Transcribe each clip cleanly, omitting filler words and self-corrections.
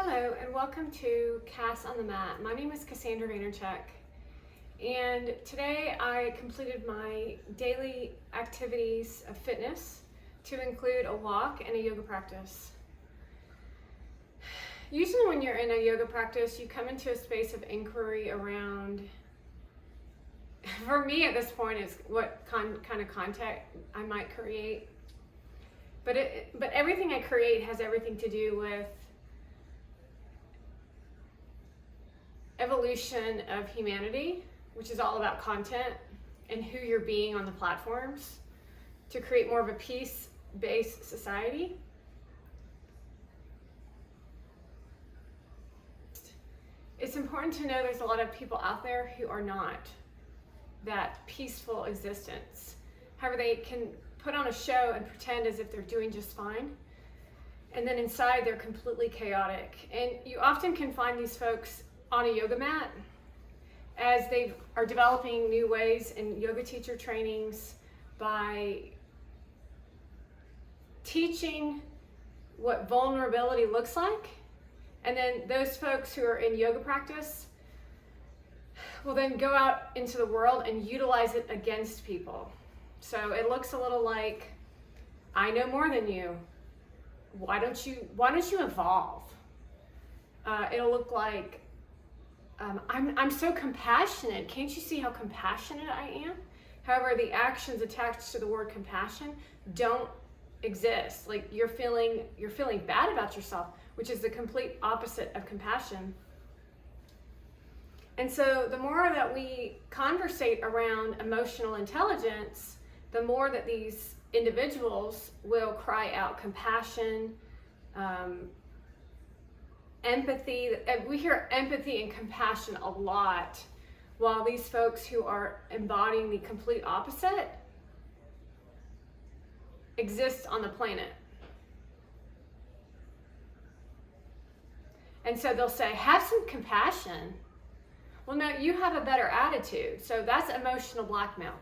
Hello and welcome to Cass on the Mat. My name is Cassandra Vaynerchuk, and today I completed my daily activities of fitness to include a walk and a yoga practice. Usually when you're in a yoga practice, you come into a space of inquiry around, for me at this point, is what kind of content I might create. But everything I create has everything to do with evolution of humanity, which is all about content and who you're being on the platforms to create more of a peace-based society. It's important to know there's a lot of people out there who are not that peaceful existence. However, they can put on a show and pretend as if they're doing just fine, and then inside they're completely chaotic. And you often can find these folks on a yoga mat as they are developing new ways in yoga teacher trainings by teaching what vulnerability looks like. And then those folks who are in yoga practice will then go out into the world and utilize it against people. So it looks a little like, I know more than you. Why don't you evolve? It'll look like, I'm so compassionate. Can't you see how compassionate I am? However, the actions attached to the word compassion don't exist. Like you're feeling bad about yourself, which is the complete opposite of compassion. And so the more that we conversate around emotional intelligence, the more that these individuals will cry out compassion, empathy. We hear empathy and compassion a lot, while these folks who are embodying the complete opposite exist on the planet. And so they'll say, have some compassion. Well, no, you have a better attitude. So that's emotional blackmail.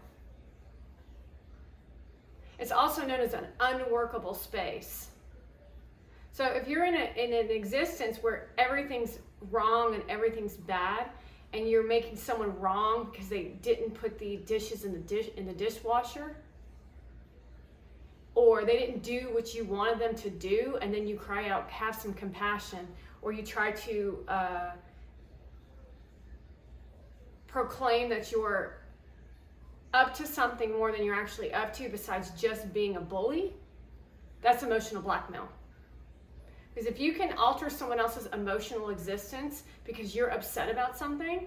It's also known as an unworkable space. So if you're in an existence where everything's wrong and everything's bad, and you're making someone wrong because they didn't put the dishes in the dishwasher, or they didn't do what you wanted them to do, and then you cry out, have some compassion, or you try to proclaim that you're up to something more than you're actually up to besides just being a bully, that's emotional blackmail. Because if you can alter someone else's emotional existence because you're upset about something,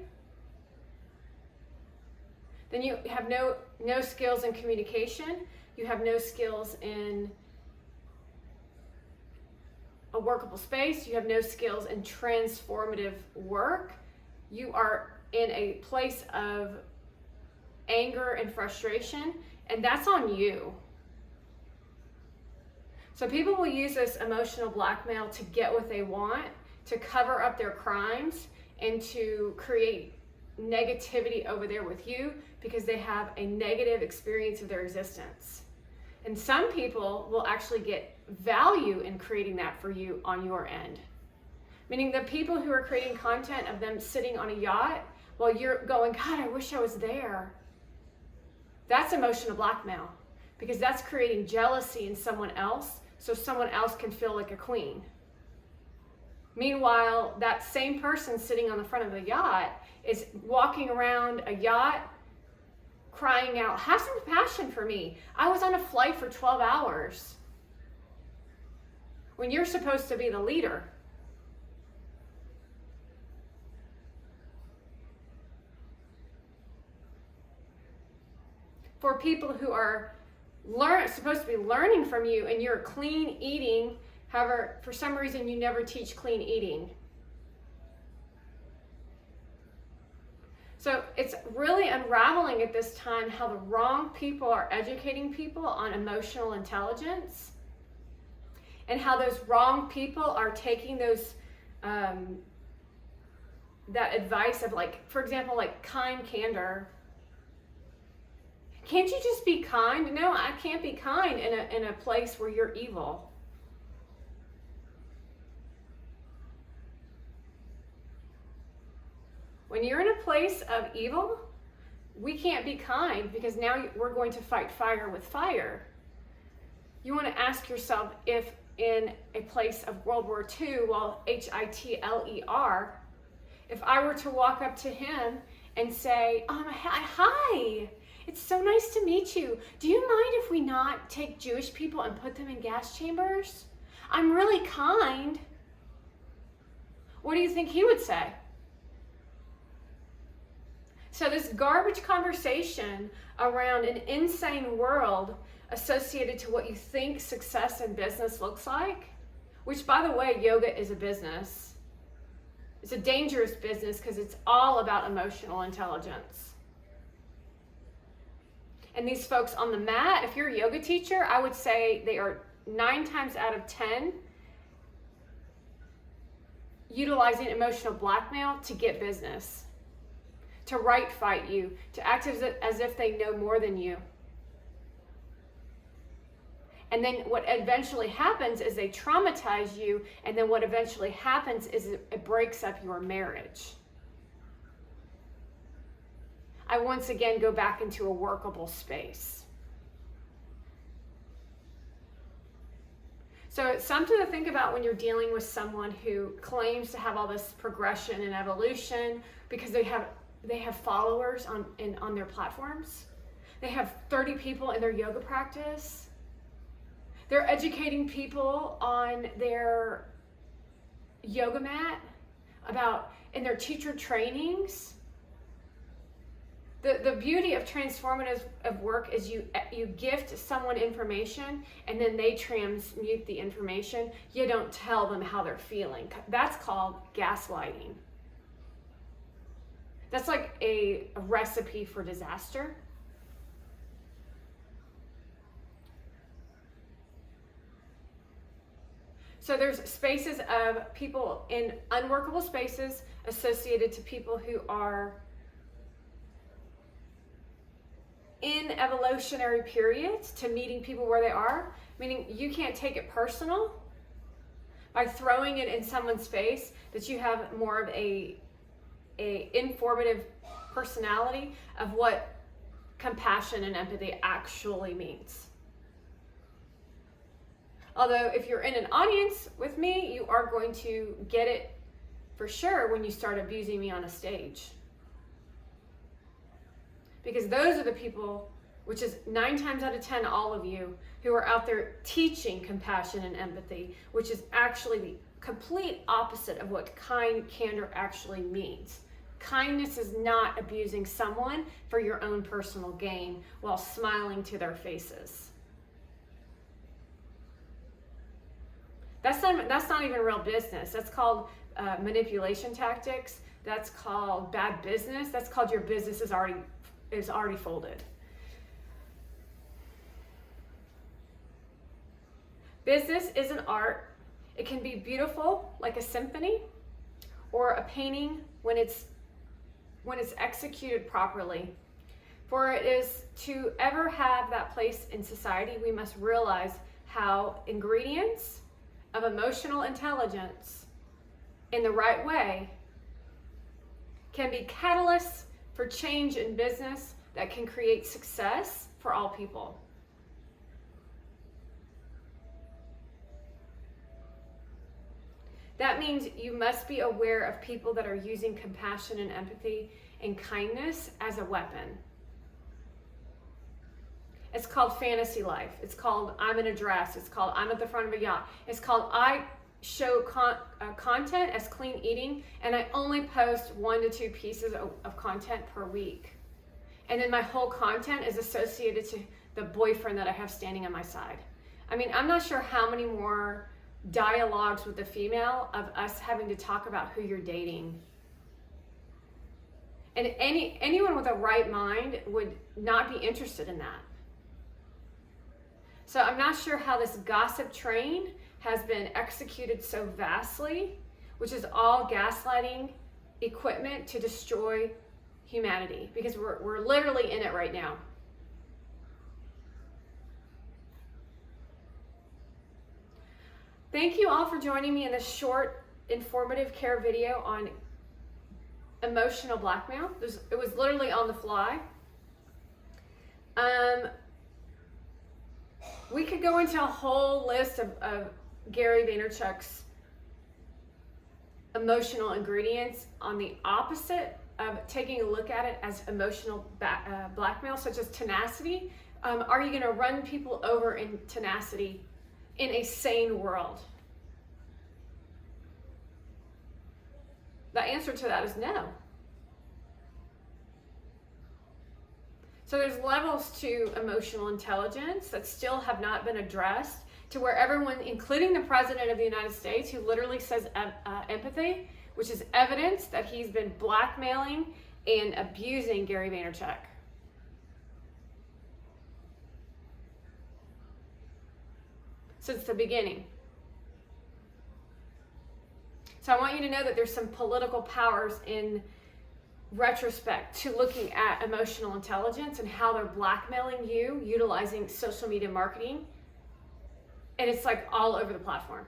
then you have no skills in communication, you have no skills in a workable space, you have no skills in transformative work. You are in a place of anger and frustration, and that's on you. So people will use this emotional blackmail to get what they want, to cover up their crimes, and to create negativity over there with you because they have a negative experience of their existence. And some people will actually get value in creating that for you on your end. Meaning the people who are creating content of them sitting on a yacht while you're going, God, I wish I was there. That's emotional blackmail, because that's creating jealousy in someone else so someone else can feel like a queen. Meanwhile, that same person sitting on the front of the yacht is walking around a yacht crying out, have some compassion for me. I was on a flight for 12 hours. When you're supposed to be the leader. For people who are supposed to be learning from you, and you're clean eating, however, for some reason you never teach clean eating. So it's really unraveling at this time how the wrong people are educating people on emotional intelligence, and how those wrong people are taking those that advice of, like, for example, like kind candor. Can't you just be kind? No, I can't be kind in a place where you're evil. When you're in a place of evil, we can't be kind because now we're going to fight fire with fire. You want to ask yourself if in a place of World War II, well, Hitler, if I were to walk up to him and say, hi, it's so nice to meet you. Do you mind if we not take Jewish people and put them in gas chambers? I'm really kind. What do you think he would say? So this garbage conversation around an insane world associated to what you think success in business looks like, which, by the way, yoga is a business. It's a dangerous business because it's all about emotional intelligence. And these folks on the mat, if you're a yoga teacher, I would say they are 9 times out of 10 utilizing emotional blackmail to get business, to right fight you, to act as if they know more than you. And then what eventually happens is they traumatize you, and then what eventually happens is it breaks up your marriage. I once again go back into a workable space. So it's something to think about when you're dealing with someone who claims to have all this progression and evolution because they have followers on their platforms. They have 30 people in their yoga practice. They're educating people on their yoga mat in their teacher trainings. The beauty of transformative work is you gift someone information and then they transmute the information. You don't tell them how they're feeling. That's called gaslighting. That's like a recipe for disaster. So there's spaces of people in unworkable spaces associated to people who are in evolutionary periods to meeting people where they are, meaning you can't take it personal by throwing it in someone's face that you have more of a informative personality of what compassion and empathy actually means. Although if you're in an audience with me, you are going to get it for sure when you start abusing me on a stage. Because those are the people, which is 9 times out of 10, all of you, who are out there teaching compassion and empathy, which is actually the complete opposite of what kind candor actually means. Kindness is not abusing someone for your own personal gain while smiling to their faces. That's not even real business. That's called manipulation tactics. That's called bad business. That's called your business is already folded. Business is an art. It can be beautiful like a symphony or a painting when it's executed properly. For it is to ever have that place in society, we must realize how ingredients of emotional intelligence in the right way can be catalysts for change in business that can create success for all people. That means you must be aware of people that are using compassion and empathy and kindness as a weapon. It's called fantasy life. It's called I'm in a dress. It's called I'm at the front of a yacht. It's called I show content as clean eating, and I only post 1 to 2 pieces of content per week. And then my whole content is associated to the boyfriend that I have standing on my side. I mean, I'm not sure how many more dialogues with the female of us having to talk about who you're dating. And anyone with a right mind would not be interested in that. So I'm not sure how this gossip train has been executed so vastly, which is all gaslighting equipment to destroy humanity, because we're literally in it right now. Thank you all for joining me in this short informative care video on emotional blackmail. It was literally on the fly. We could go into a whole list of Gary Vaynerchuk's emotional ingredients on the opposite of taking a look at it as emotional blackmail, such as tenacity. Are you going to run people over in tenacity in a sane world? The answer to that is no. So there's levels to emotional intelligence that still have not been addressed, to where everyone, including the President of the United States, who literally says empathy, which is evidence that he's been blackmailing and abusing Gary Vaynerchuk. Since the beginning. So I want you to know that there's some political powers in retrospect to looking at emotional intelligence and how they're blackmailing you utilizing social media marketing. And it's like all over the platform.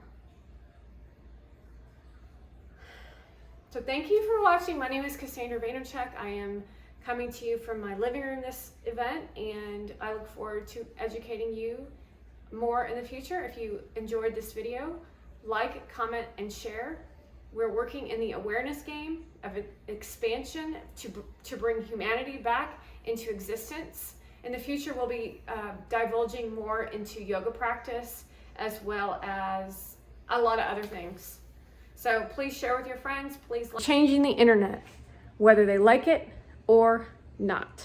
So thank you for watching. My name is Cassandra Vaynerchuk. I am coming to you from my living room this event, and I look forward to educating you more in the future. If you enjoyed this video, like, comment, and share. We're working in the awareness game of expansion to bring humanity back into existence. In the future, we'll be divulging more into yoga practice as well as a lot of other things. So please share with your friends. Please changing the internet, whether they like it or not.